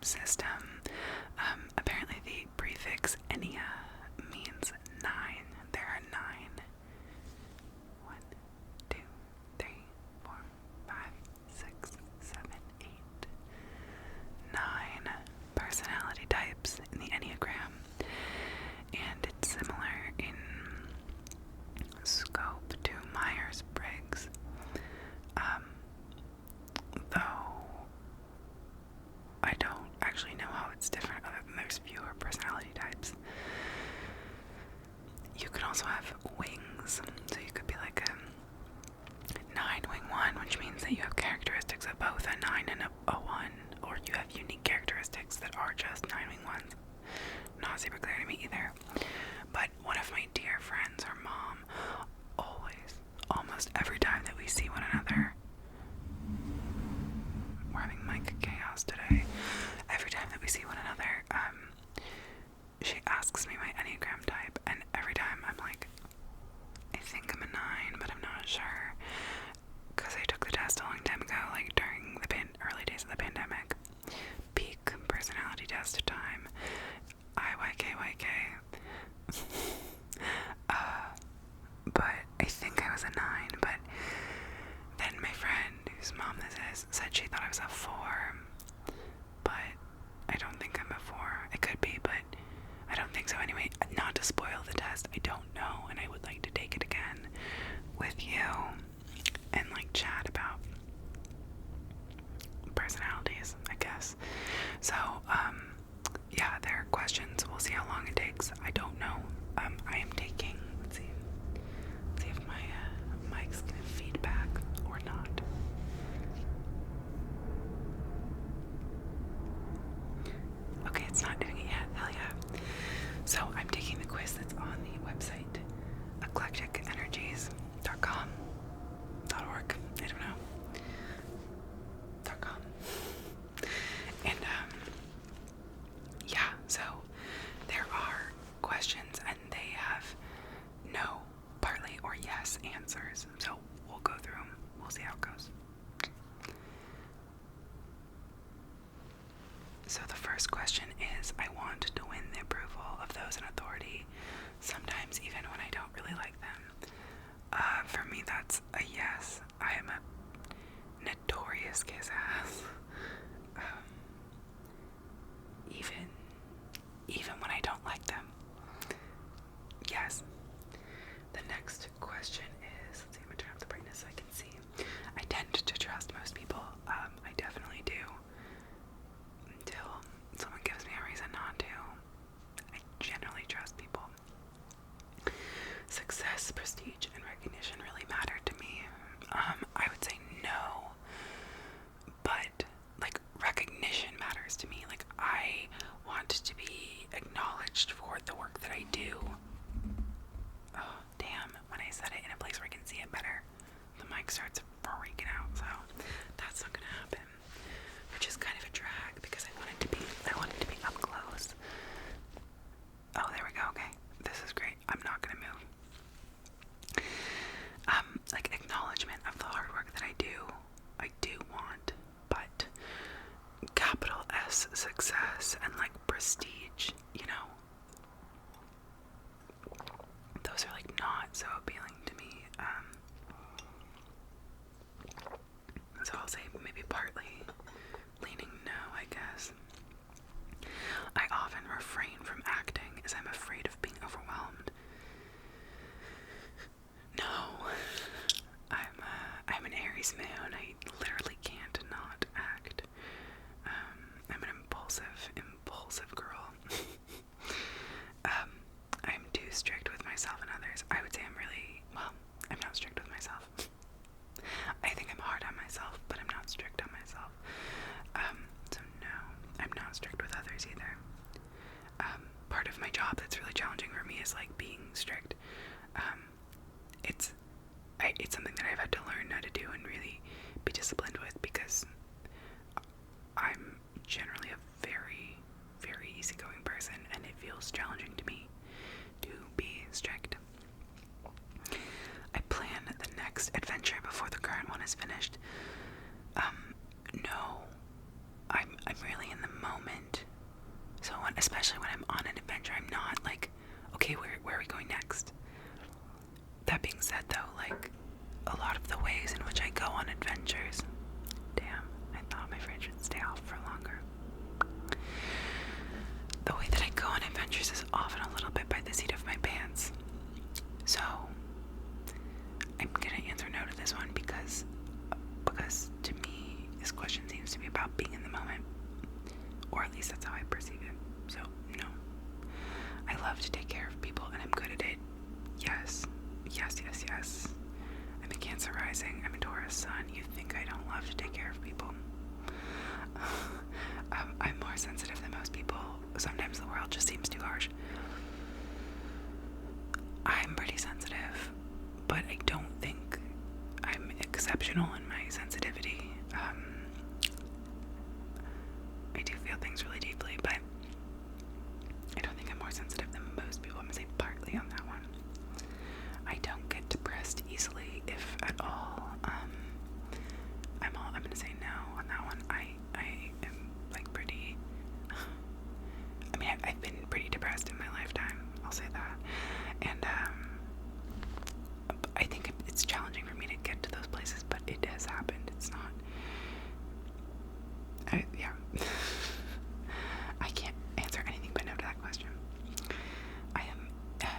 system. Apparently the prefix Ennea means 9. There are 9. 1, 2, 3, 4, 5, 6, 7, 8, 9 personality types in the Enneagram, and it's similar in scope to Myers-Briggs, though I don't actually know how it's different other than there's fewer personality types. You could also have wings, so you could be like a 9 wing 1, which means that you have characteristics of both a 9 and a 1, or you have unique characteristics that are just 9 wing 1s. Not super clear to me either. But one of my dear friends, her mom, always, almost every time that we see one another, we're having mic chaos today, every time that we see one another, she asks me my Enneagram type, and every time I'm like, I think I'm a 9, but I'm not sure, because I took the test a long time ago, like during the early days of the pandemic. Peak personality test time. IYKYK. But I think I was a 9, but then my friend, whose mom this is, said she thought I was a 4, but I don't think I'm a 4. I could be, but I don't think so. Anyway, not to spoil the test, I don't know, and I would like to take it again with you and like chat about personalities, I guess. So, yeah, there are questions. We'll see how long it takes. I don't know. I am taking, let's see if my mic's gonna feed back or not. Okay, it's not doing it yet. Hell yeah. So I'm taking the quiz that's on the website, eclecticenergies.com, .org, I don't know, .com. And yeah, so there are questions and they have no, partly, or yes answers. So we'll go through them. We'll see how it goes. So the first question is, I want to win the approval of those in authority, sometimes even when I don't really like them. For me, that's a yes. I am a notorious kiss ass. Even when I don't like them. Yes. The next question is, let's see, I'm gonna turn up the brightness so I can see. I tend to trust most people. I definitely do. Until someone gives me a reason not to. I generally trust people. Success, prestige, and recognition really matter to me. I would say no, but like recognition matters to me. Like I want to be acknowledged for the work that I do. Oh, damn, when I said it in a place where I can see it better, the mic starts freaking out, so that's not gonna happen. Which is kind of a drag because I want it to be up close. Oh, there we go, okay. This is great. I'm not gonna move. Like acknowledgement of the hard work that I do want, but capital S success and like prestige, you know, those are like not so appealing to me. So I'll say maybe partly leaning no, I guess. I often refrain from acting as I'm afraid of being overwhelmed. No, I'm an Aries moon. I literally can't not act. I'm an impulsive girl. especially when I'm on an adventure, I'm not like, okay, where are we going next? That being said, though, like, a lot of the ways in which I go on adventures, damn, I thought my fridge would stay off for longer. The way that I go on adventures is often a little bit by the seat of my pants. So, I'm gonna answer no to this one because to me, this question seems to be about being in the moment. Or at least that's how I perceive it. So, no. I love to take care of people and I'm good at it. Yes. I'm a Cancer rising. I'm a Taurus sun. You think I don't love to take care of people? I'm more sensitive than most people. Sometimes the world just seems too harsh. I'm pretty sensitive, but I don't think I'm exceptional in my sensitivity. I do feel things really deeply, but I don't think I'm more sensitive than most people. I'm gonna say partly on that one. I don't get depressed easily, if at all. I'm gonna say no on that one. I am like pretty. I mean, I've been pretty depressed in my lifetime. I'll say that, and I think it's challenging for me to get to those places, but it has happened. It's not. Yeah. I can't answer anything but no to that question. I am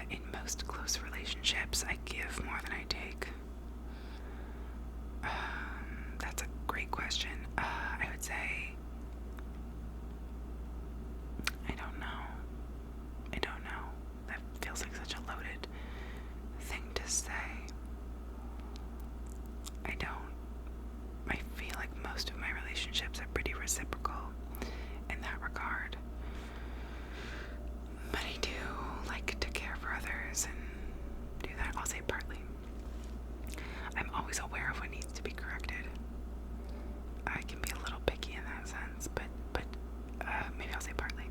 in most close relationships, I give more than I take. That's a great question. I would say I don't know. That feels like such a loaded thing to say. I feel like most of my relationships are pretty reciprocal in that regard. But I do like to care for others and do that. I'll say partly. I'm always aware of what needs to be corrected. I can be a little picky in that sense, but maybe I'll say partly.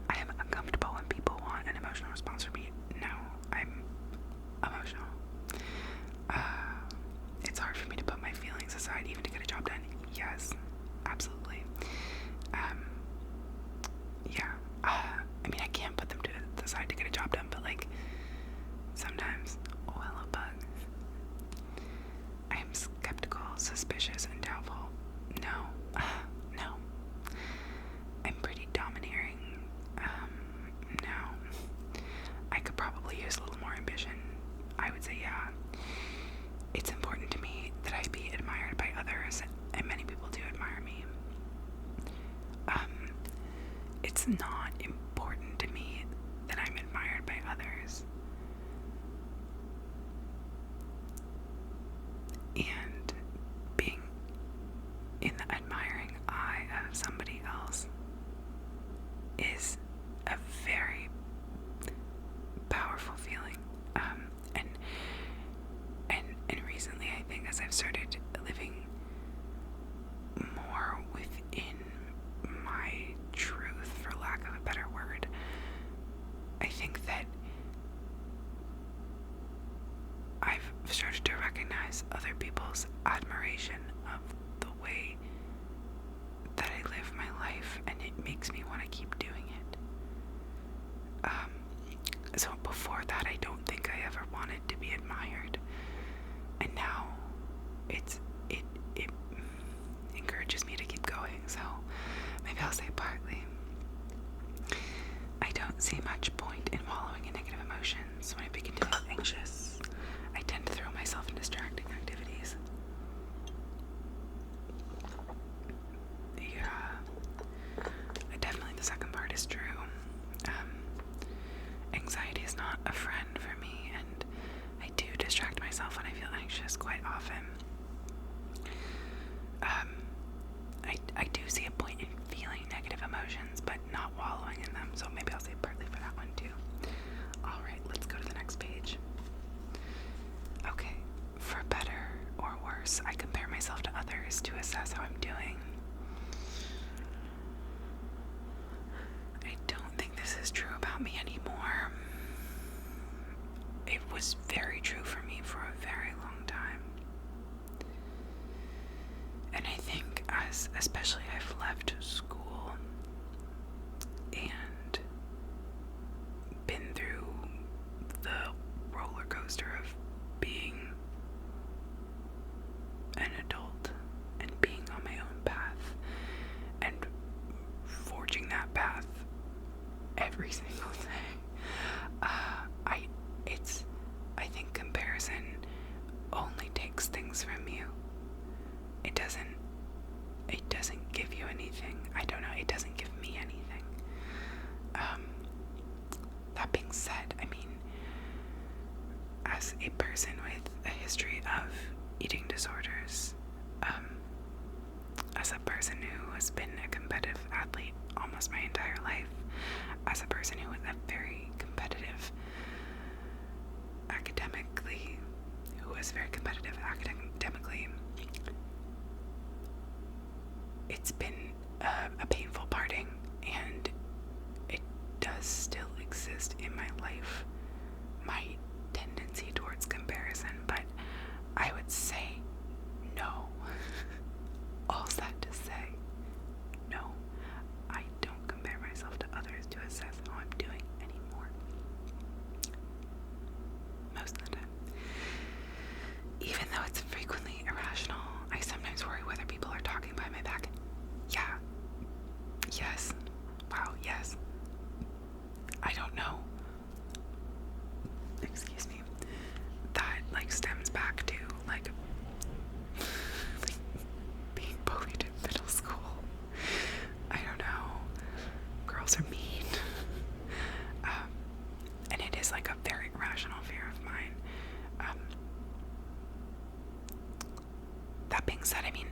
I am uncomfortable when people want an emotional response from me. No, I'm emotional. It's hard for me to put my feelings aside even to get a job done. Yes, absolutely. Yeah. I mean, I can't put them to the side to get a job done, but like sometimes, oh, hello, bug. I am skeptical, suspicious, and doubtful. No. No. I'm pretty domineering. No. I could probably use a little more ambition. I would say, yeah. It's important to me that I be admired by others, and many people do admire me. It's not important to me that I'm admired by others. And being in the admiring eye of somebody else is a very powerful feeling. And recently, I think, as I've started living more within my truth, for lack of a better word, I think that I've started to recognize other people's admiration of the way that I live my life, and it makes me want to keep doing it. So before that, I don't think I ever wanted to be admired, and now it encourages me to keep going. So maybe I'll say partly. I don't see much point in wallowing in negative emotions. When I begin to feel anxious, I tend to throw myself in distracting activities. Yeah, definitely the second part is true. Anxiety is not a friend for me, and I do distract myself when I feel anxious quite often. I do see a point in feeling negative emotions, but not wallowing in them, so maybe I'll say partly for that one too. Alright, let's go to the next page. Okay, for better or worse, I compare myself to others to assess how I'm doing. I don't think this is true about me anymore. It was very true for me for a very long time. And I think especially I've left school, every single day. I think comparison only takes things from you. It doesn't give you anything. I don't know, it doesn't give me anything. That being said, I mean, as a person with a history of eating disorders, as a person who has been a competitive athlete almost my entire life, as a person who was very competitive academically, it's been a painful parting, and it does still exist in my life, my tendency towards comparison, but I would say no. All that to say, no, I don't compare myself to others to assess how I'm doing anymore. Most of the time. Even though it's frequently irrational, I sometimes worry whether people are talking behind my back. Yeah. Yes. Wow, yes. I don't know. Excuse me. That, stems back to, being bullied in middle school. I don't know. Girls are mean. And it is, a very irrational fear of mine. That being said, I mean,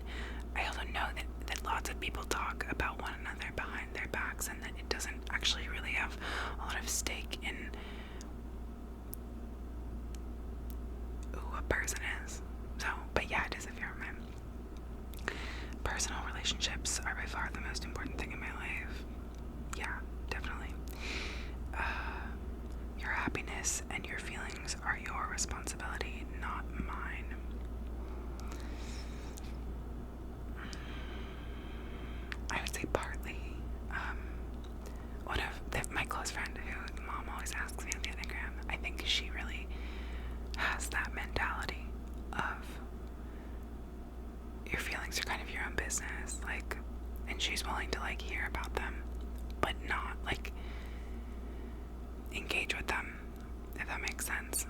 I also know that lots of people talk about one another behind their backs, and that it doesn't actually really have a lot of stake in who a person is. So, but yeah, it is a fear of mine. Personal relationships are by far the most important thing in my life. Yeah, definitely. Your happiness and your feelings are your responsibility, not mine. I would say partly. One of my close friend who mom always asks me on the Enneagram, I think she really has that mentality of your feelings are kind of your own business, and she's willing to hear about them, but not engage with them, if that makes sense.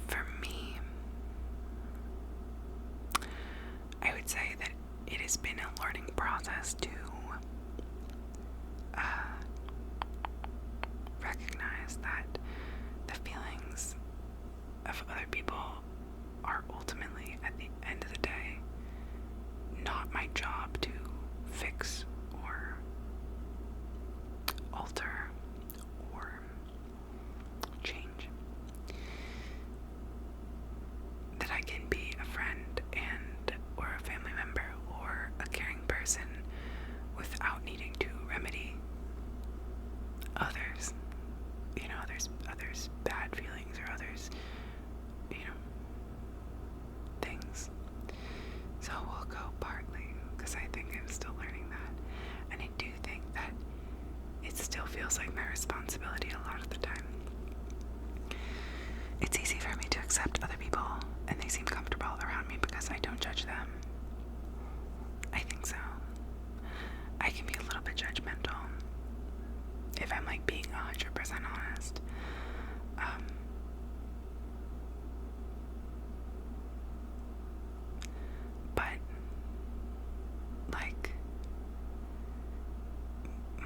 For me, I would say that it has been a learning process to recognize that the feelings of other people are ultimately, at the end of the day, not my job to fix or alter or change. That I can be a friend or a family member or a caring person without needing to remedy others, others' bad feelings or others, things. So we'll go partly, because I think I'm still learning that, and I do think that it still feels like my responsibility a lot of the time. It's easy for me to accept other people, and they seem comfortable around me because I don't judge them. I think so. I can be a little bit judgmental if I'm being 100% honest. But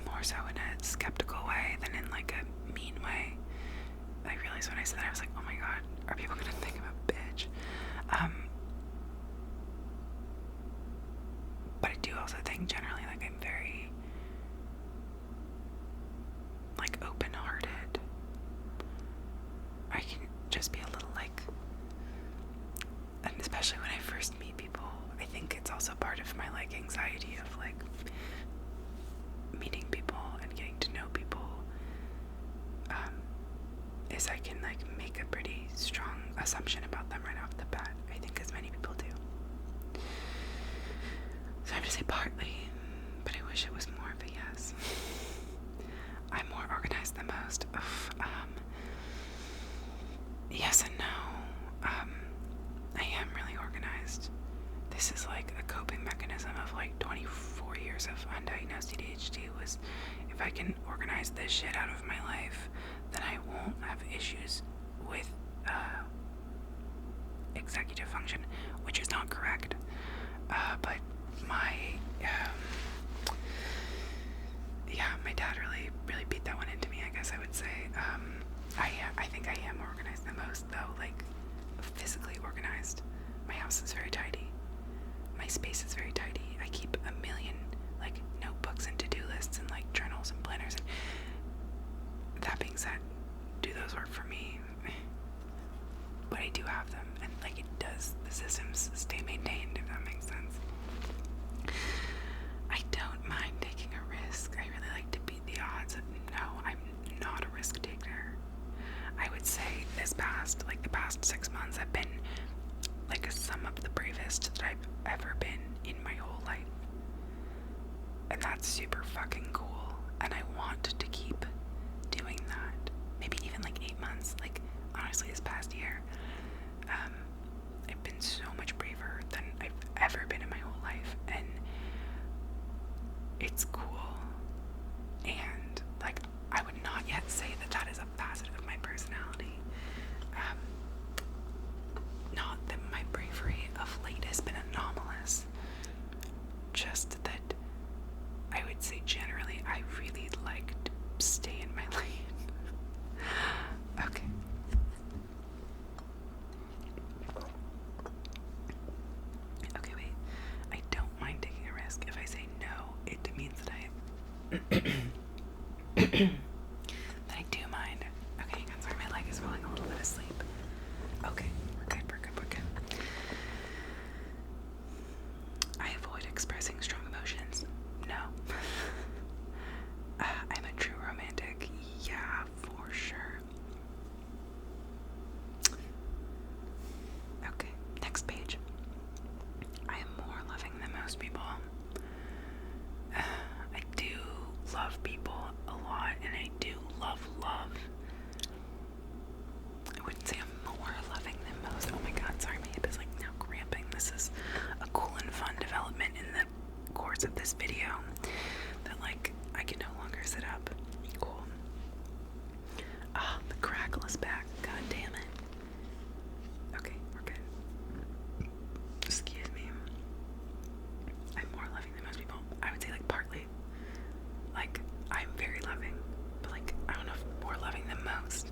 more so in a skeptical way than in a mean way. I realized when I said that, I was like, oh my god, are people gonna think I'm a bitch? But I do also think generally I'm very open-hearted. I can just be a little and especially when I first meet people, I think it's also part of my anxiety of meeting people and getting to know people, is I can make a pretty strong assumption about them right off the bat. I think as many people do. So I have to say partly, but I wish it was more of a yes. I'm more organized than most. Yes and no. I am really organized. This is was like a coping mechanism of like 24 years of undiagnosed ADHD was, if I can organize this shit out of my life, then I won't have issues with executive function, which is not correct. But my dad really beat that one into me, I guess I would say. I think I am organized the most, though, like physically organized. My house is very tidy. My space is very tidy. I keep a million like notebooks and to-do lists and like journals and planners. And that being said, do those work for me? But I do have them, and like it does, the systems stay maintained, if that makes sense. I don't mind taking a risk. I really like to beat the odds. No, I'm not a risk taker. I would say the past 6 months have been like some of the bravest that I've ever been in my whole life. And that's super fucking cool. And I want to keep doing that. Maybe even like 8 months. Like, honestly, this past year, I've been so much braver than I've ever been in my whole life. And it's cool. And, like, I would not yet say that that is a facet of my personality. Not that my bravery of late has been anomalous. Just that I would say generally I really like to stay in my lane. Okay. Okay, wait. I don't mind taking a risk. If I say no, it means that that I do mind. Okay, hang on, sorry, my leg is falling a little bit asleep. Okay, we're good. I avoid expressing strong emotions. No. I'm a true romantic. Yeah, for sure. Okay, next page. I am more loving than most people. I do love people a lot, and I do love love. I wouldn't say I'm more loving than most. Oh my god, sorry, my hip is like now cramping. This is a cool and fun development in the course of this video that like I can no longer sit up. Cool. Ah, the crackle is back. God damn it. Okay, we're good. Excuse me. I'm more loving than most people. I would say like partly. Like, I'm very loving, but like, I don't know if more loving than most.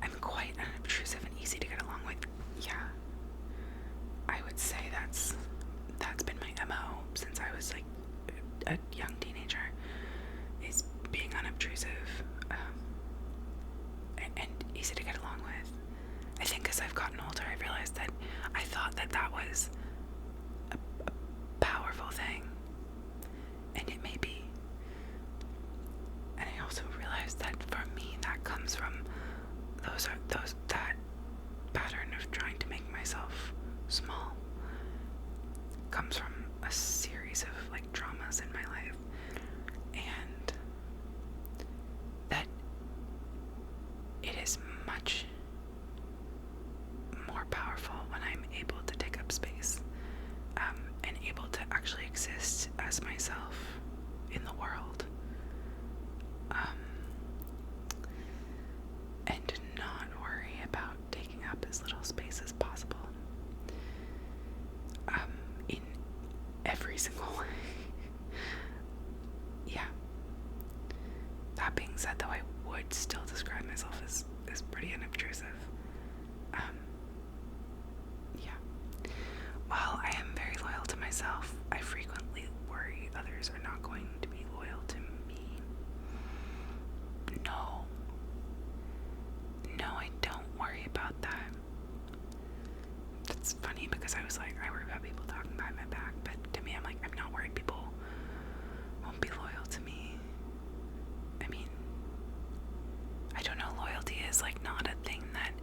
I'm quite unobtrusive and easy to get along with. Yeah. I would say that's been my MO since I was like a young teenager, is being unobtrusive, and easy to get along with. I think as I've gotten older, I realized that I thought that was a powerful thing, and it may be. And I also realized that for me, that comes from that pattern of trying to make myself small comes from a series of like traumas in my life, and that it is much more powerful when I'm able to take up space, and able to actually exist as myself in the world, and to not worry about taking up as little space as possible, in every single way. Yeah. That being said, though, I would still describe myself as pretty unobtrusive. Yeah. While I am very loyal to myself, I frequently worry others are not going to be loyal to me. No, I don't worry about that. That's funny because I was like, I worry about people talking behind my back, but to me, I'm like, I'm not worried people won't be loyal to me. I mean, I don't know, loyalty is like not a thing that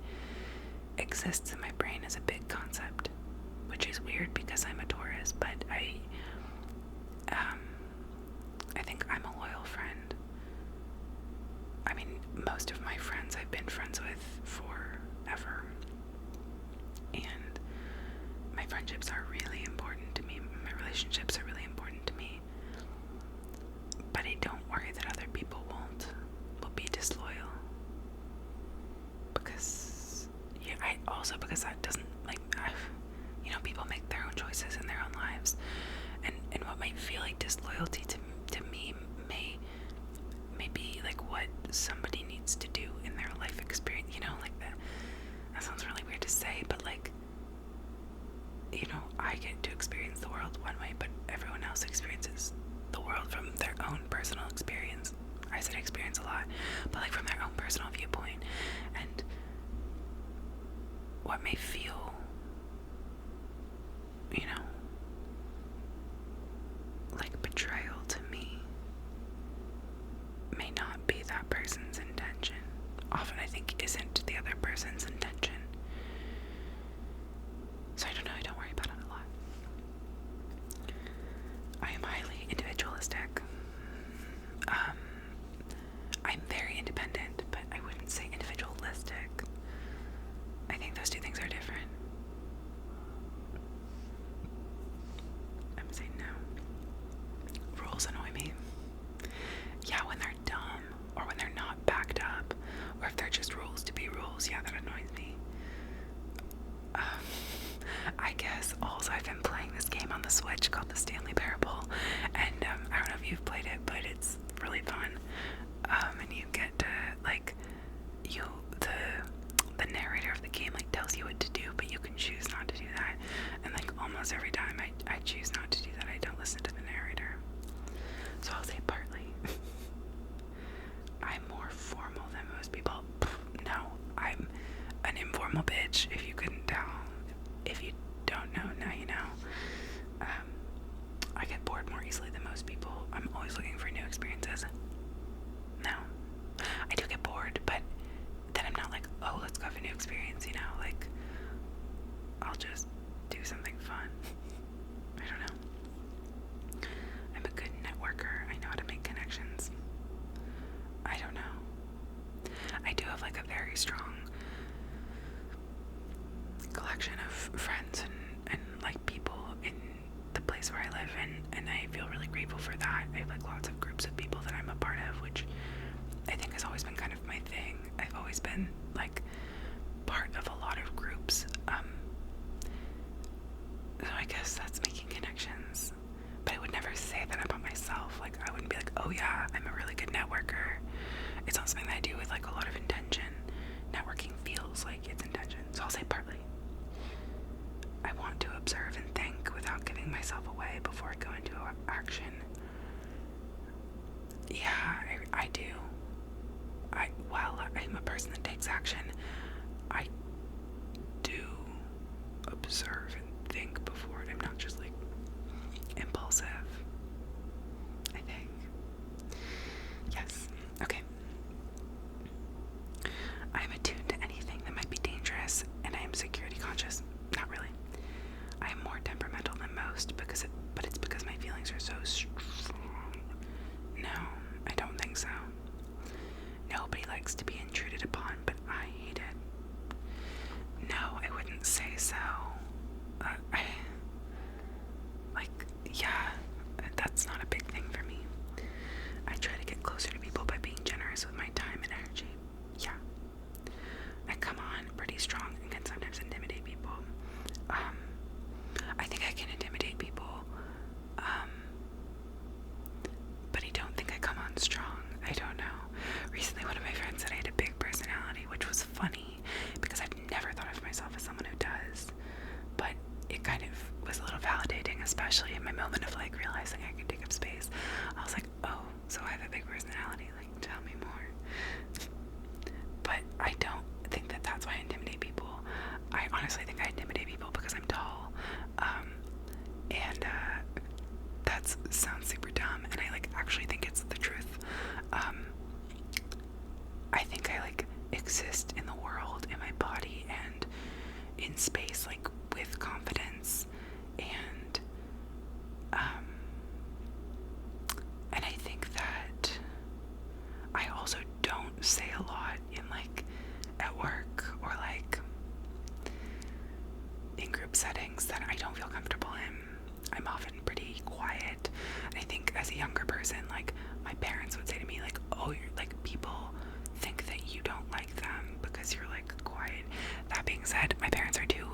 exists in my brain as a big concept, which is weird because I'm a Taurus, but I think I'm a loyal friend. I mean, most of my friends I've been friends with forever, and my friendships are really important might feel like disloyalty to me may be like what somebody needs to do in their life experience, you know, like that sounds really weird to say, but like, you know, I get to experience the world one way, but everyone else experiences the world from their own personal experience. I said experience a lot, but like from their own personal viewpoint. And what may feel, you know, like betrayal to me may not be that person's intention. Often I think isn't the other person's intention. So I don't know, I don't worry about it a lot. I am highly individualistic. I'm very independent, but I wouldn't say individualistic. I think those two things are different. I'm saying no. Rules annoy me. Yeah, when they're dumb, or when they're not backed up, or if they're just rules to be rules, yeah, that annoys me. I guess also I've been playing this game on the Switch called the Stanley Parable, and I don't know if you've played it, but it's really fun. And you get to like, the narrator of the game like tells you what to do, but you can choose not to do that. And like almost every time I choose not to do that, I don't listen to the narrator. So I'll say partly. I'm more formal than most people. No, I'm an informal bitch, if you couldn't tell. If you don't know, now you know. I get bored more easily than most people. I'm always looking for new experiences. No. I do get bored, but then I'm not like, oh, let's go have a new experience, you know? Like, I'll just do something fun. I don't know. I'm a good networker. I know how to make connections. I don't know. I do have like a very strong collection of friends and like people in the place where I live, and I feel really grateful for that. I have like lots of groups of people that I'm a part of, which I think has always been kind of my thing. I've always been like part of a lot of groups. So I guess that's making connections. But I would never say that about myself. Like I wouldn't be like, oh yeah, I'm a really good networker. It's not something that I do with like a lot of intention. Networking feels like it's intention. So I'll say partly. I want to observe and think without giving myself away before I go into action. Yeah, I do. While I'm a person that takes action, I do observe and think before it. I'm not just like impulsive, I think. Yes. Okay. I am attuned to anything that might be dangerous, and I am security conscious. Not really. I am more temperamental than most but it's because my feelings are so strong. No, I don't think so. Nobody likes to be intruded upon, but I hate it. No, I wouldn't say so. Yeah, that's not a big thing for me. I try to get closer to people by being generous with my time and energy. Yeah. I come on pretty strong and can sometimes intimidate people. I think I can intimidate people, but I don't think I come on strong. I don't know. Recently, one of my friends said I had a big personality, which was funny because I've never thought of myself as someone who does. But it kind of was a little validating, especially in my moment of like realizing I could take up space. I was like, oh, so I have a big personality. Like, tell me more. But I don't think that that's why I intimidate people. I honestly think I intimidate people because I'm tall. And that sounds super dumb, and I like actually think it's the truth. I think I like exist in the world, in my body, and in space, like with confidence, and I think that I also don't say a lot in like at work or like in group settings that I don't feel comfortable in. I'm often pretty quiet. I think as a younger person, like my parents would say to me like, oh, you're like, people think that you don't like them because you're like quiet. That being said, my parents are two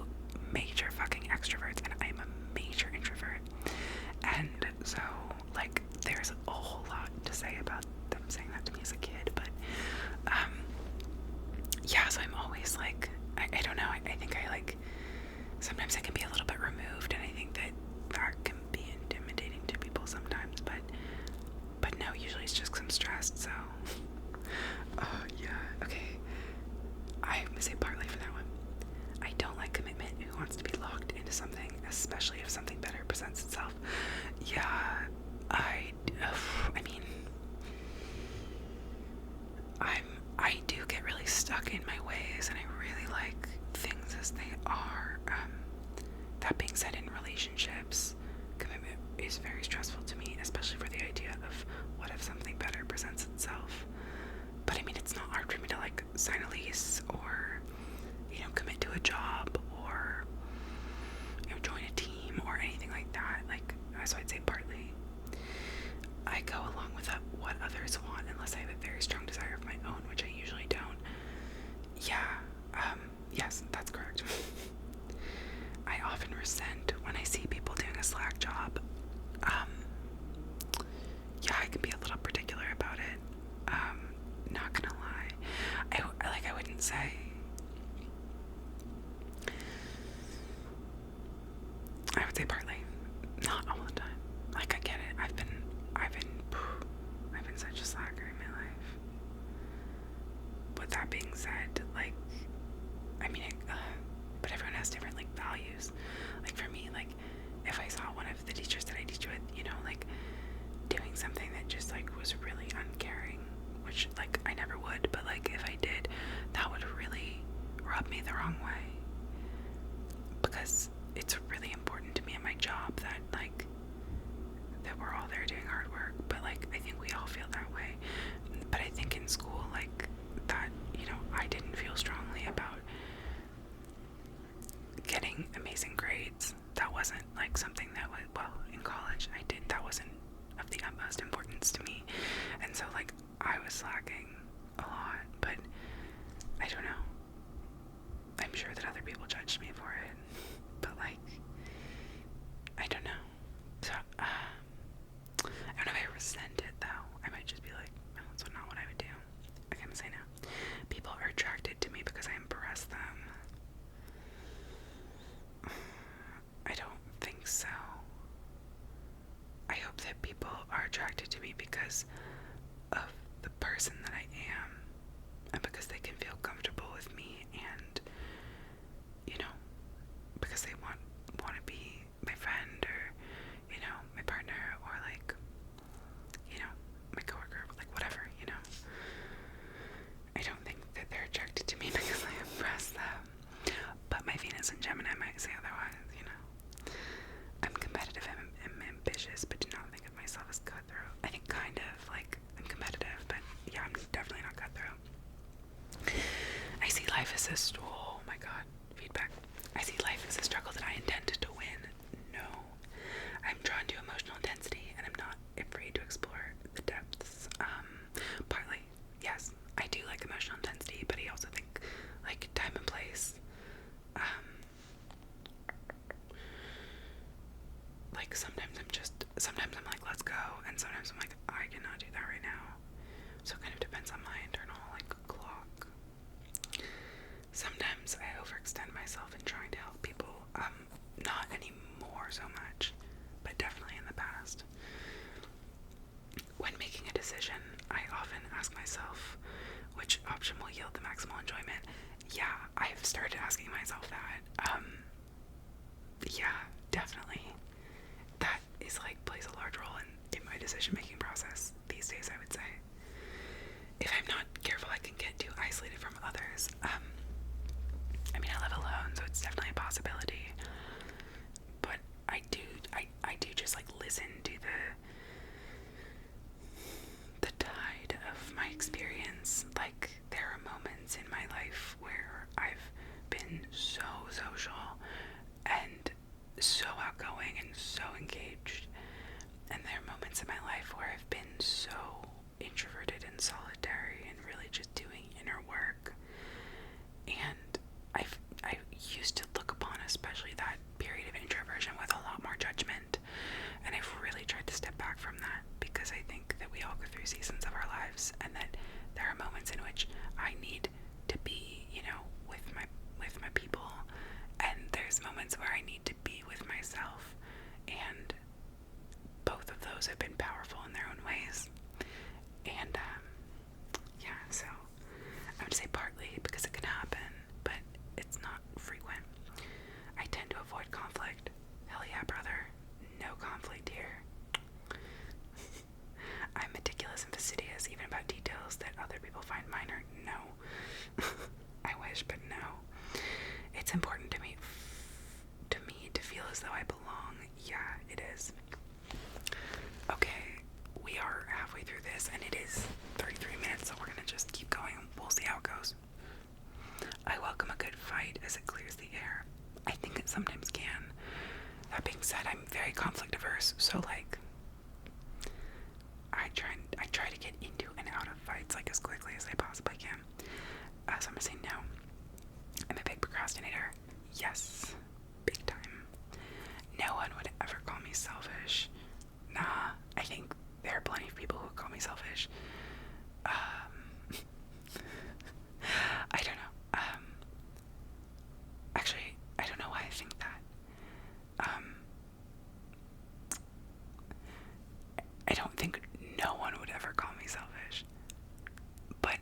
major fucking extroverts and I am a major introvert. And So, like, there's a whole lot to say about them saying that to me as a kid, but, yeah, so I'm always, like, I don't know, I think I, like, sometimes I can be a little bit removed, and I think that can be intimidating to people sometimes, but no, usually it's just 'cause I'm stressed, so, yeah, okay, I'm gonna say partly for that one. I don't like commitment who wants to be locked into something, especially if something better presents itself. Yeah, I mean, I do get really stuck in my ways, and I really like things as they are. That being said, in relationships, commitment is very stressful to me, especially for the idea of what if something better presents itself. But I mean, it's not hard for me to like sign a lease or, commit to a job or, join a team or anything like that. Like, so I'd say partly. I go along with what others want unless I have a very strong desire of my own, which I usually don't. Yeah, yes, that's correct. I often resent when I see people doing a slack job. Yeah, I can be a little particular about it. Not gonna lie. I wouldn't say. I would say partly, not all the time. Like, I get it. I've been such a slacker in my life. With that being said, like, I mean, but everyone has different like values. Like for me, like, if I saw one of the teachers that I teach with, like, doing something that just like was really uncaring, which like I never would, but like if I did, that would really rub me the wrong way. Because it's really important to me in my job that like that we're all there doing hard work, but like I think we all feel that way. But I think in school, like that, I didn't feel strongly about getting amazing grades. That wasn't like something that was, well, in college that wasn't of the utmost importance to me. And so like I was slacking a lot, but I don't know. I'm sure that other people judged me for it, but like, I don't know. So, I don't know if I resent it though. I might just be like, no, that's not what I would do. I can say no. People are attracted to me because I impress them. I don't think so. I hope that people are attracted to me because of the person that I am, and because they can feel comfortable with me, and because they want to be my friend, or my partner, or like my coworker, like whatever. I don't think that they're attracted to me because I impress them, but my Venus and Gemini might say otherwise. I'm competitive and ambitious, but do not think of myself as cutthroat. I think kind of like I'm competitive, but yeah, I'm definitely not cutthroat. I see life as a oh my god, feedback. I see life as a struggle that I intend to win. No. I'm drawn to emotional intensity, and I'm not afraid to explore the depths. Partly, yes, I do like emotional intensity, but I also think like time and place. Like sometimes I'm like, let's go, and sometimes I'm like, I cannot do that right now. So it kind of depends on my internal like clock. Sometimes I overextend myself in trying to help people. Not anymore so much, but definitely in the past. When making a decision, I often ask myself which option will yield the maximal enjoyment. Yeah, I've started asking myself that. Yeah, definitely. That is like plays a large role in my decision-making process these days, I would say. If I'm not careful, I can get too isolated from others. I mean, I live alone, so it's definitely a possibility. But I do just like listen to the tide of my experience. Like, there are moments in my life where I've been so social and so outgoing and so engaged, and there are moments in my life where I've been so introverted and solitary and really just doing inner work. And I used to look upon especially that period of introversion with a lot more judgment, and I've really those have been powerful in their own ways. And yeah, so I would say partly because it can happen, but it's not frequent. I tend to avoid conflict. Hell yeah, brother. No conflict here. I'm meticulous and fastidious, even about details that other people find minor. No. I wish, but no. It's important to me to feel as though I belong. Yeah, it is. Okay, we are halfway through this, and it is 33 minutes, so we're gonna just keep going. We'll see how it goes. I welcome a good fight as it clears the air. I think it sometimes can. That being said, I'm very conflict averse, so like I try to get into and out of fights like as quickly as I possibly can. So I'm gonna say no. I'm a big procrastinator. Yes, big time. No one would ever call me selfish. Nah, I think there are plenty of people who would call me selfish. I don't know. Actually, I don't know why I think that. I don't think no one would ever call me selfish. But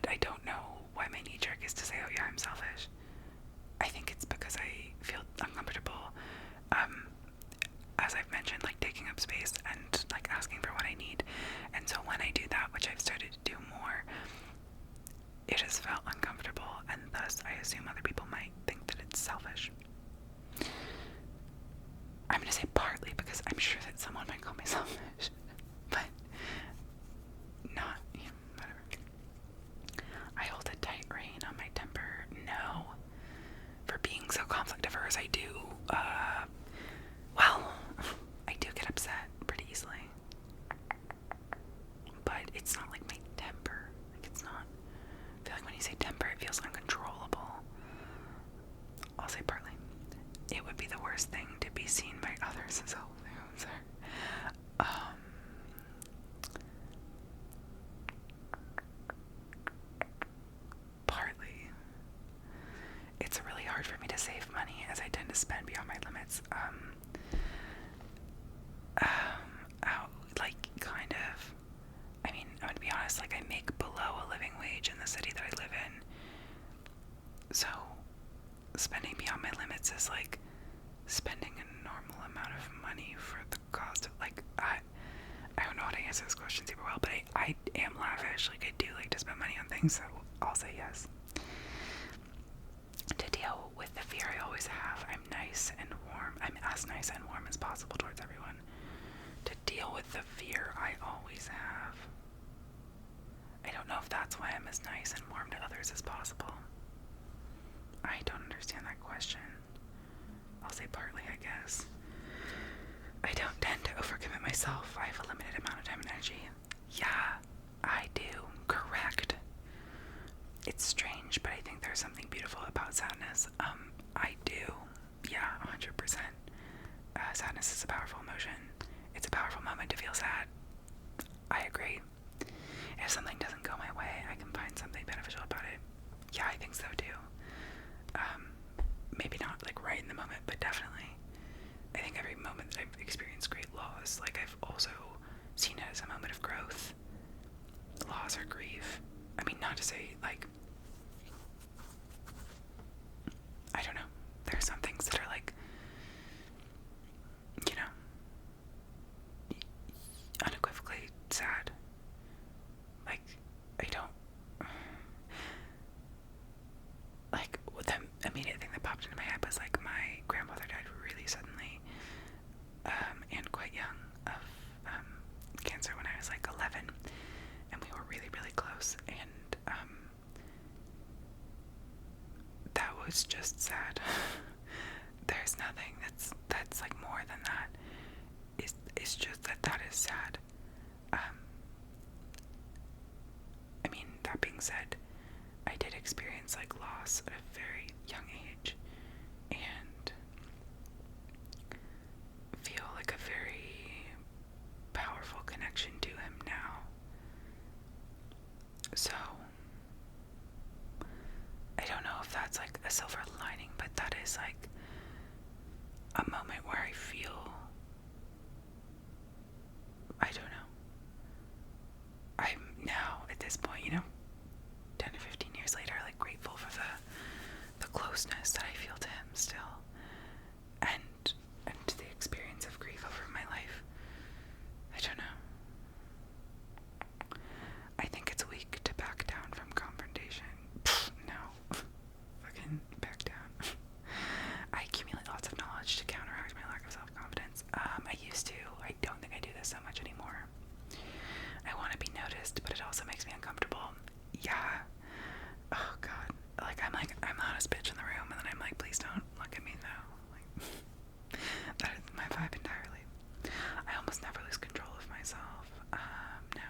I don't know why my knee jerk is to say, oh yeah, I'm selfish. I think it's because I feel uncomfortable, as I've mentioned, like taking up space and like asking for what I need. And so when I do that, which I've started to do more, it has felt uncomfortable, and thus I assume other people might think that it's selfish. I'm gonna say partly because I'm sure that someone might call me selfish, but not, yeah, whatever. I hold a tight rein on my temper. No. For being so conflict averse, I do, well, I do get upset pretty easily. But it's not like my temper. Like, it's not. I feel like when you say temper, it feels uncontrollable. I'll say partly. It would be the worst thing to be seen by others as well. Partly. It's really hard for me to save money as I tend to spend beyond my limits. Like, kind of. I mean, I'm gonna be honest, like, I make below a living wage in the city that I live in. So, spending beyond my limits is like spending a normal amount of money for the cost of, like, I don't know how to answer this question super well, but I am lavish. Like, I do like to spend money on things, so I'll say yes. To deal with the fear I always have, I'm nice and warm. I'm as nice and warm as possible towards everyone. To deal with the fear I always have. I don't know if that's why I'm as nice and warm to others as possible. I don't understand that question. I'll say partly, I guess. I don't tend to overcommit myself. I have a limited amount of time and energy. Yeah, I do. Correct. It's strange, but I think there's something beautiful about sadness. I do. Yeah, 100%. Sadness is a powerful emotion. It's a powerful moment to feel sad. I agree. If something doesn't go my way, I can find something beneficial about it. Yeah, I think so too. Maybe not like right in the moment, but definitely. I think every moment that I've experienced great loss, like, I've also seen it as a moment of growth. Loss or grief. I mean, not to say, like, I don't know. There are some things that are like, you know, unequivocally sad. Like, I don't, like, the immediate thing that popped into my head was like my grandmother died really suddenly, and quite young, of cancer when I was like 11, and we were really, really close, and that was just sad. There's nothing that's like more than that. It's just that is sad. I mean, that being said, I did experience like loss at a very young age, and feel like a very powerful connection to him now. So, I don't know if that's like a silver lining, but that is like a moment where I feel this so much anymore. I want to be noticed, but it also makes me uncomfortable. Yeah. Oh god. I'm the hottest bitch in the room, and then I'm like, please don't look at me though. That is my vibe entirely. I almost never lose control of myself. No.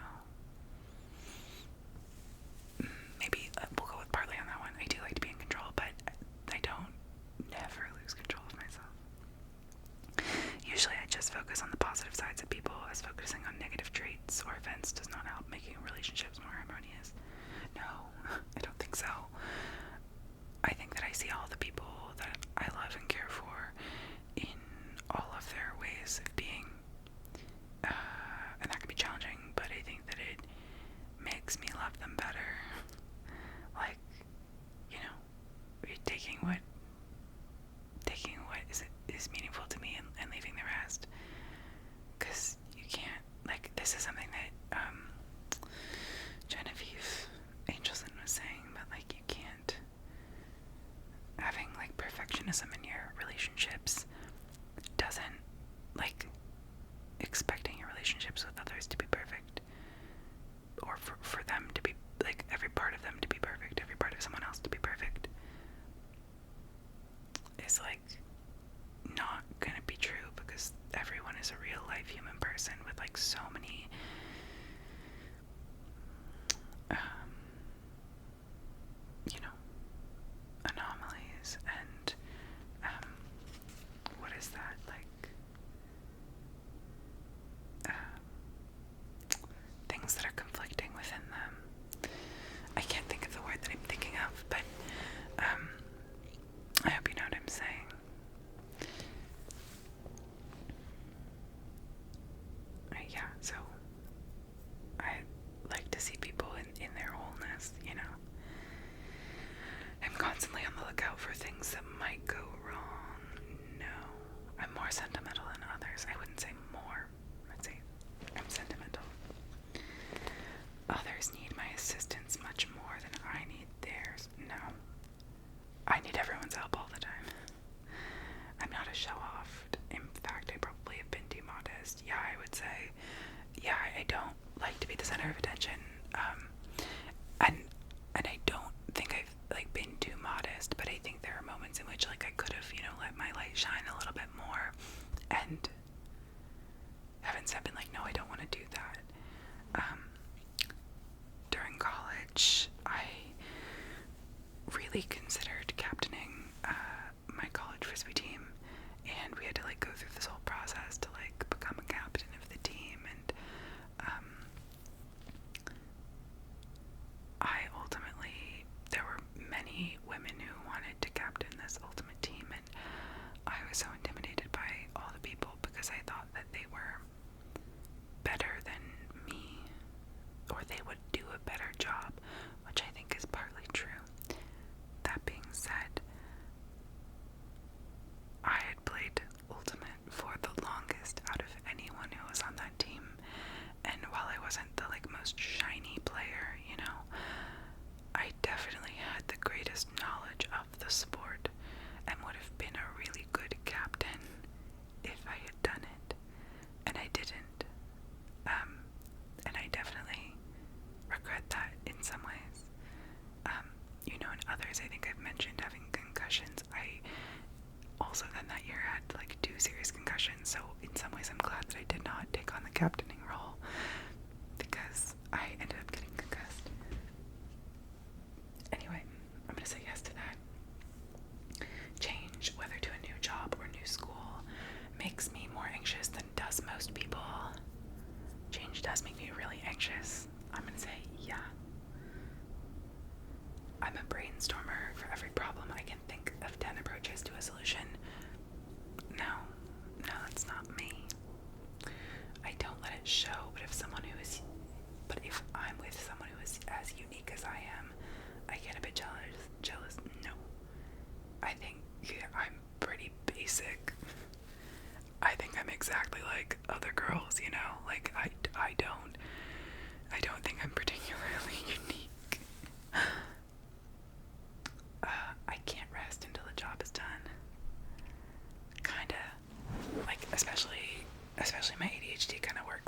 Maybe we'll go with partly on that one. I do like to be in control, but I don't never lose control of myself. Usually I just focus on the positive sides of people, as focusing on negative traits or events does not help making relationships more harmonious. No, I don't think so. I think that I see all the people that I love and care for in all of their ways of being, and that can be challenging, but I think that it makes me love them better. Taking what is meaningful to me and leaving the rest, because you can't, this is something that Genevieve Angelson was saying, but you can't, having perfectionism in your relationships doesn't, expecting your relationships with others to be perfect, or for them to be, every part of them to be perfect, every part of someone else to be perfect, is not gonna be true, because everyone is a real life human person with so many anomalies and what is that, things that are conflicting within them. I can't think of the word that I'm thinking of, but I hope you know what I'm saying. Yeah, so I like to see people in their wholeness, I'm constantly on the lookout for things that might go wrong. No, I'm more sentimental than others. I wouldn't say more. I'd say I'm sentimental. Others need my assistance much more than I need theirs. No. I need everyone's help all the time. I'm not a show-off. In fact, I probably have been too modest. Yeah, I would say. Yeah, I don't like to be the center of attention. And I don't think I've been too modest, but I think there are moments in which I could have, let my light shine a little bit more, and haven't said been no, I don't want to do that. During college, I really considered captaining my college frisbee team, and we had to go through this whole process to become a captain of the team, and there were many women who wanted to captain this ultimate team, and I was so intimidated by all the people because I thought that they were better than me, or they would do a better job, which I think is partly true. That being said, I had played ultimate for the longest out of anyone who was on that team, and while I wasn't the most shiny player, I definitely had the greatest knowledge of the sport and would have been a really good captain if I had done it, and I didn't. And I definitely regret that in some ways. And others, I think I've mentioned having concussions. I also then that year had 2 serious concussions, so in some ways I'm glad that I did not take on the captaining role, because I ended up getting concussed. Anyway, I'm gonna say yes to that. Change, whether to a new job or new school, makes me more anxious than does most people. Change does make me really anxious. I'm gonna say yeah. I'm a brainstormer. For every problem I can think of 10 approaches to a solution. No, that's not me. I don't let it show, but if I'm with someone who is as unique as I am, I get a bit jealous. No. I think I'm pretty basic. I think I'm exactly like other girls, I don't think I'm particularly unique. I can't rest until the job is done. Kinda. Especially my ADHD kind of works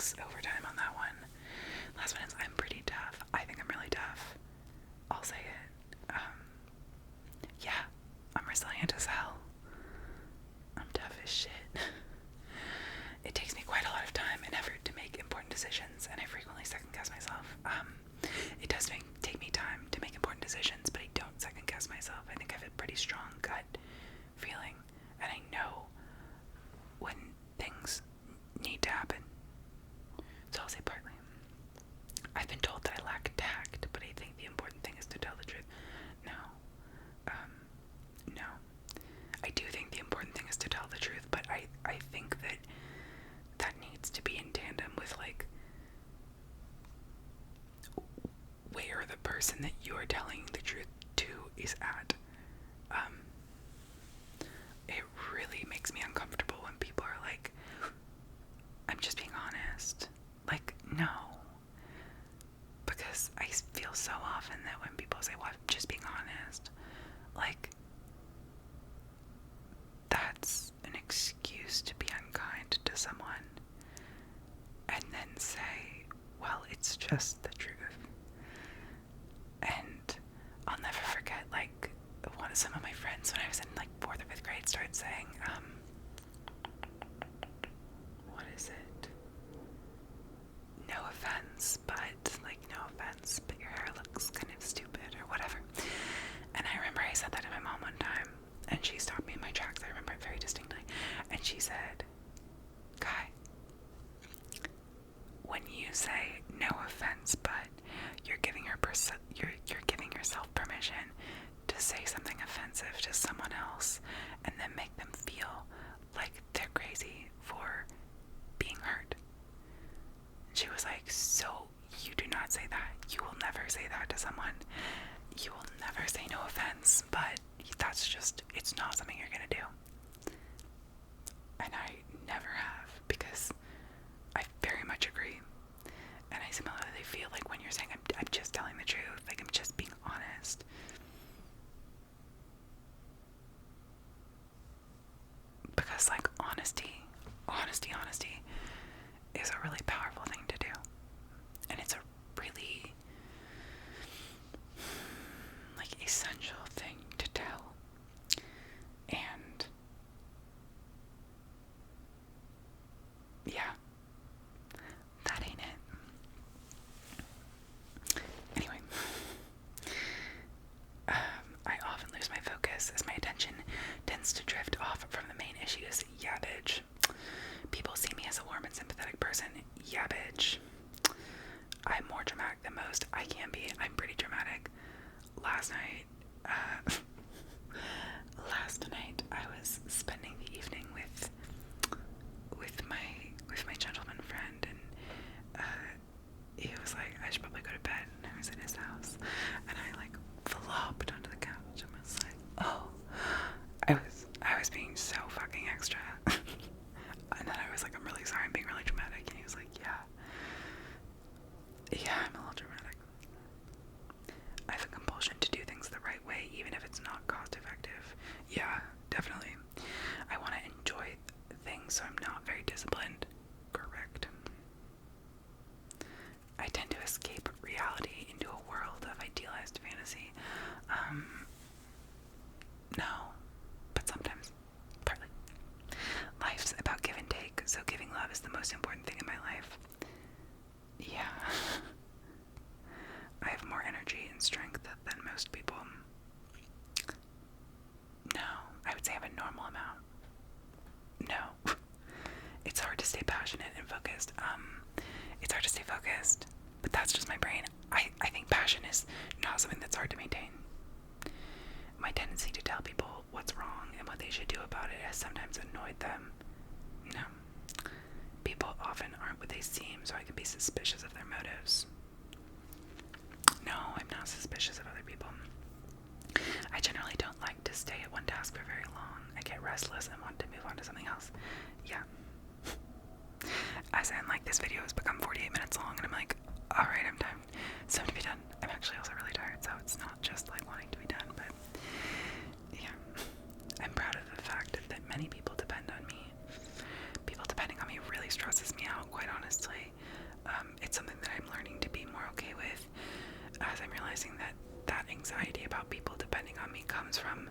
person that you are telling the truth to is at. It really makes me uncomfortable when people are like, I'm just being honest. Like, no. Because I feel so often that when people say, well, I'm just being honest, like, that's an excuse to be unkind to someone. And then say, well, it's just the truth. And I'll never forget, like, some of my friends when I was in like 4th or 5th grade started saying, what is it? No offense, but your hair looks kind of stupid or whatever. And I remember I said that to my mom one time, and she stopped me in my tracks. I remember it very distinctly. And she said, Kai, when you say no offense, but you're giving yourself permission to say something offensive to someone else and then make them feel like they're crazy for being hurt. She was like, so you do not say that. You will never say that to someone. You will never say no offense, but that's just, it's not something you're gonna do. And I never have, because I very much agree. And I similarly feel like when you're saying I'm just telling the truth, like I'm just being honest. Because like honesty is a really powerful thing to do. And it's a really like essential thing to tell. And yeah, that ain't it. Anyway, I often lose my focus as my attention tends to drift off from the main issues. Yeah, bitch. People see me as a warm and sympathetic person. Yeah, bitch. I'm more dramatic than most. I can be. I'm pretty dramatic. Last night I was spending the evening with my gentleman friend, and he was like, I should probably go to bed. And I was in his house, and I like flopped onto the couch and was like, oh, I was being so fucking extra. And then I was like, I'm really sorry, I'm being really dramatic. And he was like, yeah, I'm a little dramatic. I have a compulsion to do things the right way, even if it's not cost effective. Yeah, definitely. I want to enjoy things, so I'm not very disciplined. Correct. I tend to escape reality into a world of idealized fantasy. No, but sometimes, partly. Life's about give and take, so giving love is the most important thing in my life. Yeah. I have more energy and strength than most people. No, I would say I have a normal amount. No. It's hard to stay passionate and focused. It's hard to stay focused, but that's just my brain. I think passion is not something that's hard to maintain. My tendency to tell people what's wrong and what they should do about it has sometimes annoyed them. No. People often aren't what they seem, so I can be suspicious of their motives. No, I'm not suspicious of other people. I generally don't like to stay at one task for very long. I get restless and want to move on to something else. Yeah. As in, like, this video has become 48 minutes long, and I'm like, alright, I'm done. It's time to be done. I'm actually also really tired, so it's not just like wanting to be done, but yeah. I'm proud of the fact that many people depend on me. People depending on me really stresses me out, quite honestly. It's something that I'm learning to be more okay with, as I'm realizing that anxiety about people depending on me comes from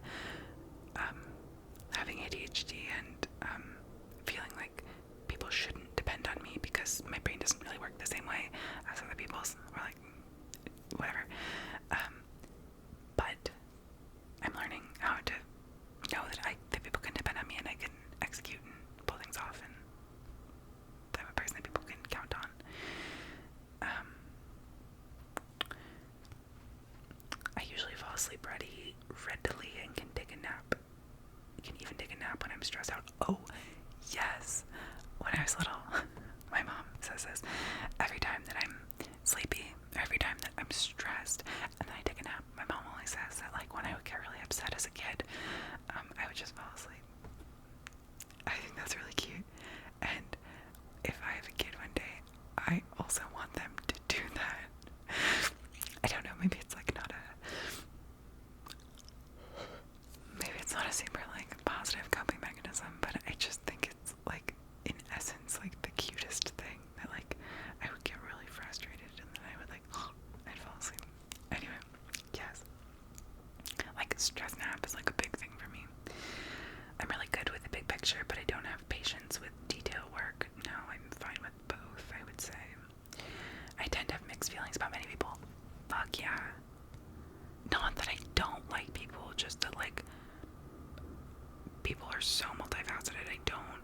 having ADHD and feeling like people shouldn't depend on me because my brain doesn't really work the same way as other people's, or like whatever. But I'm learning how to know that people can depend on me and I can execute and pull things off, and I'm a person that people can count on. I usually fall asleep readily and can take a nap. I can even take a nap when I'm stressed out. Oh, yes. When I was little, my mom says this. Every time that I'm sleepy, or every time that I'm I'm stressed, and then I take a nap. My mom always says that, like, when I would get really upset as a kid, I would just fall asleep. I think that's really cute. And if I have a kid one day, I also want them to do that. I don't know, maybe it's like not a super like positive coping mechanism, but I just think it's like in essence like the cutest thing that like I would get really frustrated and then I would like I'd fall asleep. Anyway, yes. Like stress nap is like a big thing for me. I'm really good with the big picture, but I don't have patience with detail work. No, I'm fine with both, I would say. I tend to have mixed feelings about many people. Fuck yeah. Not that I don't like people, just that like people are so multifaceted. I don't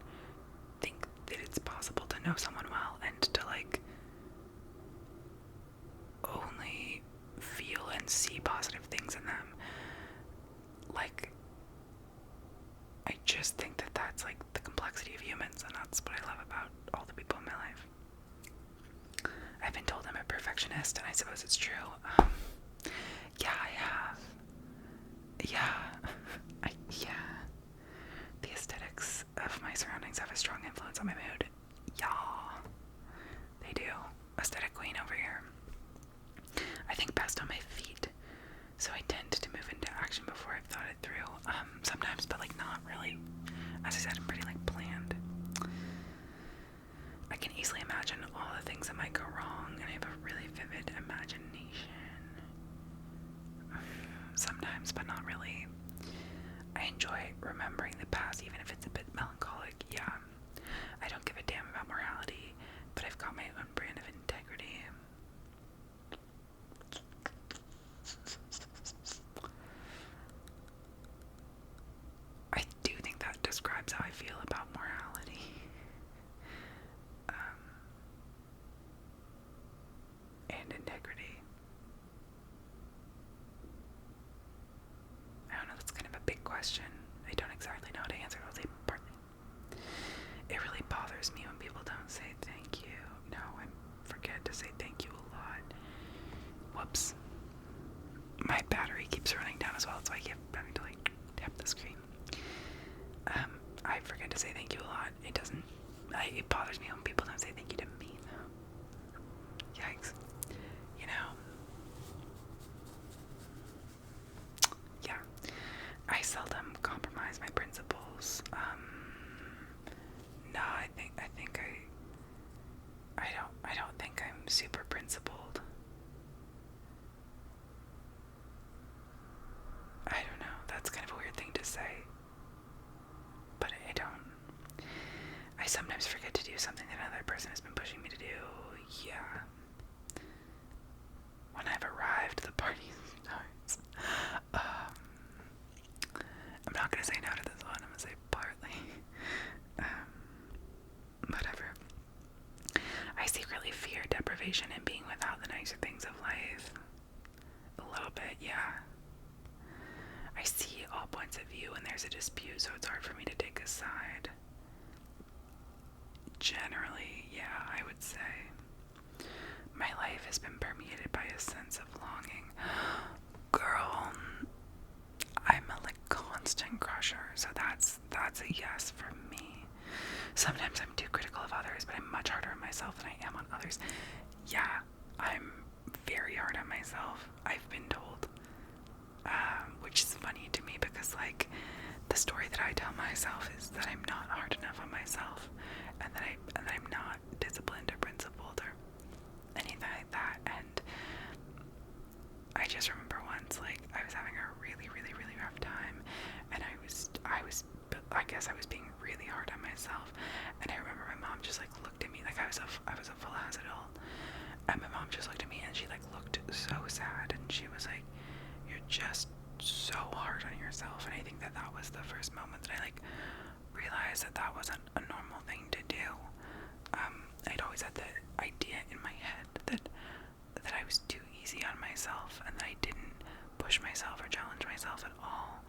think that it's possible to know someone well and to like only feel and see positive things in them. Like, I just think that that's like the complexity of humans, and that's what I love about all the people in my life. I've been told I'm a perfectionist, and I suppose it's true. Yeah, I have. Yeah. Yeah. The aesthetics of my surroundings have a strong influence on my mood. Yeah. They do. Aesthetic queen over here. I think best on my feet, so I tend to move into action before I've thought it through. Sometimes, but like not really. As I said, I'm pretty like planned. I can easily imagine all the things that might go wrong, and I have a really vivid imagination. Sometimes, but not really. I enjoy remembering the past, even if it's a bit melancholic. Yeah. I don't give a damn about morality, but I've got my own brand of integrity. I do think that describes how I feel about morality. And integrity. I don't know, that's kind of a big question. I don't exactly know how to answer it. I'll say partly. It really bothers me when people don't say thank you. No, I forget to say thank you a lot. Whoops. My battery keeps running down as well, so I keep having to like tap the screen. I forget to say thank you a lot. It bothers me when people don't say thank you to me, though. Yikes. You know? Yeah. I seldom compromise my principles. No, I don't think I'm super principled. I don't know. That's kind of a weird thing to say. But I don't. I sometimes forget to do something that another person has been pushing me to do. Yeah. When I've arrived, the party starts. I'm not gonna say no to this one. I'm gonna say partly. Whatever. I secretly fear deprivation and being without the nicer things of life. A little bit, yeah. I see all points of view when there's a dispute, so it's hard for me to take a side. Generally, yeah, I would say. My life has been permeated by a sense of longing. Girl, I'm a like constant crusher, so that's a yes for me. Sometimes I'm too critical of others, but I'm much harder on myself than I am on others. Yeah, I'm very hard on myself, I've been told. Which is funny to me because like the story that I tell myself is that I'm not hard enough on myself, and that I'm not disciplined or principled or anything like that. And I just remember once like I was having a really, really, really rough time, and I guess I was being really hard on myself. And I remember my mom just like looked at me like I was a full ass adult, and my mom just looked at me and she like looked so sad, and she was like, "You're just so hard on yourself." And I think that was the first moment that I like realized that wasn't a normal thing to do. I'd always had the idea in my head that I was too easy on myself and that I didn't push myself or challenge myself at all.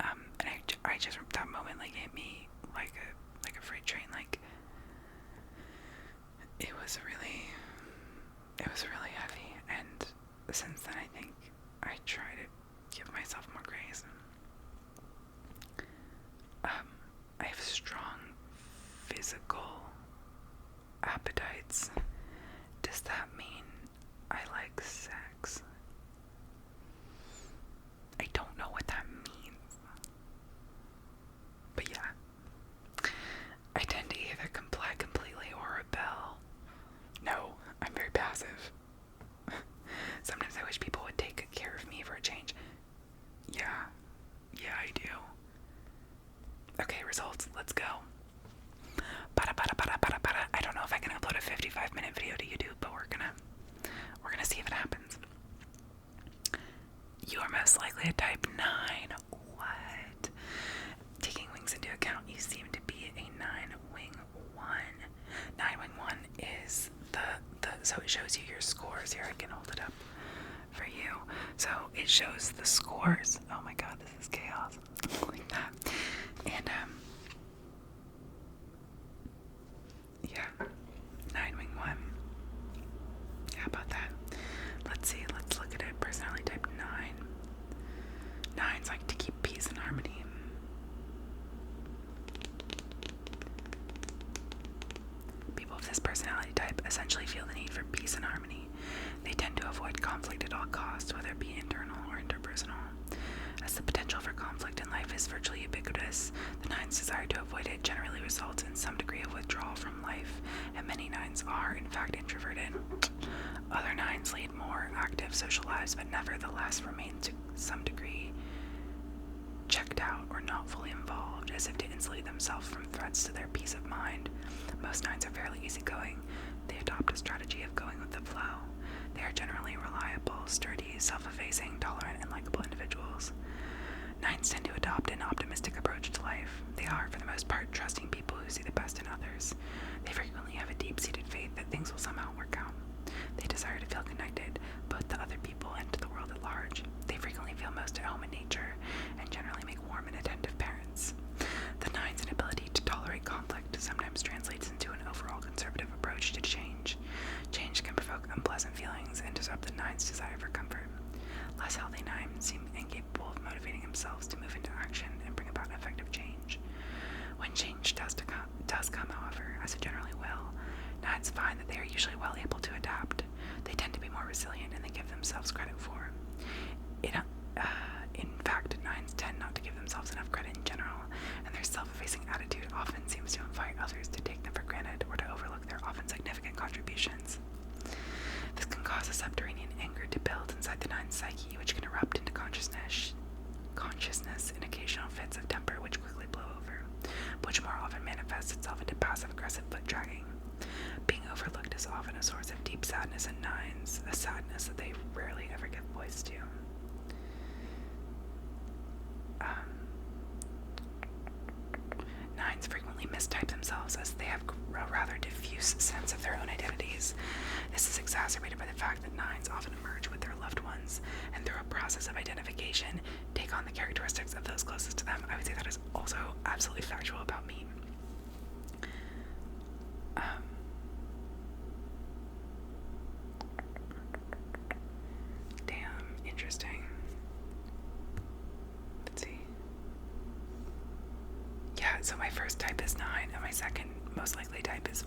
And I just that moment like hit me like a freight train. Like it was really heavy, and appetites. Does that mean I like sex? I don't know what that means. But yeah. I tend to either comply completely or rebel. No, I'm very passive. Sometimes I wish people would take care of me for a change. Yeah. Yeah, I do. Okay, results. Let's go. I don't know if I can upload a 55-minute video to YouTube, but we're gonna see if it happens. You are most likely a type 9. What? Taking wings into account, you seem to be a 9-wing 1. 9-wing 1 is so it shows you your scores. Here, I can hold it up for you. So it shows the scores. Oh my god, this is chaos. Like that. And yeah, 9-wing 1. How about that? Let's see, let's look at it. Personality type 9. 9s like to keep peace and harmony. People of this personality type essentially feel the need for peace and harmony. They tend to avoid conflict at all costs, whether it be internal or interpersonal. As the potential for conflict in life is virtually ubiquitous, the 9's desire to avoid it generally results in some degree of withdrawal from life, and many 9's are, in fact, introverted. Other 9's lead more active social lives, but nevertheless remain to some degree checked out or not fully involved, as if to insulate themselves from threats to their peace of mind. Most 9's are fairly easygoing. They adopt a strategy of going with the flow. They are generally reliable, sturdy, self-effacing, tolerant, and likable individuals. 9's tend to adopt an optimistic approach to life. They are, for the most part, trusting people who see the best in others. They frequently have a deep-seated faith that things will somehow work out. They desire to feel connected, both to other people and to the world at large. They frequently feel most at home in nature, and generally make warm and attentive parents. The 9's inability to tolerate conflict sometimes translates into an overall conservative approach to change. Change can provoke unpleasant feelings and disrupt the 9's desire for comfort. Less healthy 9's seem incapable of motivating themselves to move into action and bring about effective change. When change does come, however, as it generally will, 9's find that they are usually well able to adapt. They tend to be more resilient than they give themselves credit for. In fact, 9's tend not to give themselves enough credit in general, and their self-effacing attitude often seems to invite others to take them for granted or to overlook their often significant contributions. This can cause a subterranean anger to build inside the 9's psyche, which can erupt into consciousness in occasional fits of temper which quickly blow over, which more often manifests itself into passive-aggressive foot-dragging. Being overlooked is often a source of deep sadness in 9's, a sadness that they rarely ever give voice to. 9's frequently mistype themselves as they have a rather diffuse sense of their own identities. This is exacerbated by the fact that 9's often emerge with their loved ones, and through a process of identification, take on the characteristics of those closest to them. I would say that is also absolutely factual about me. Interesting. Let's see. Yeah, so my first type is 9, and my second most likely type is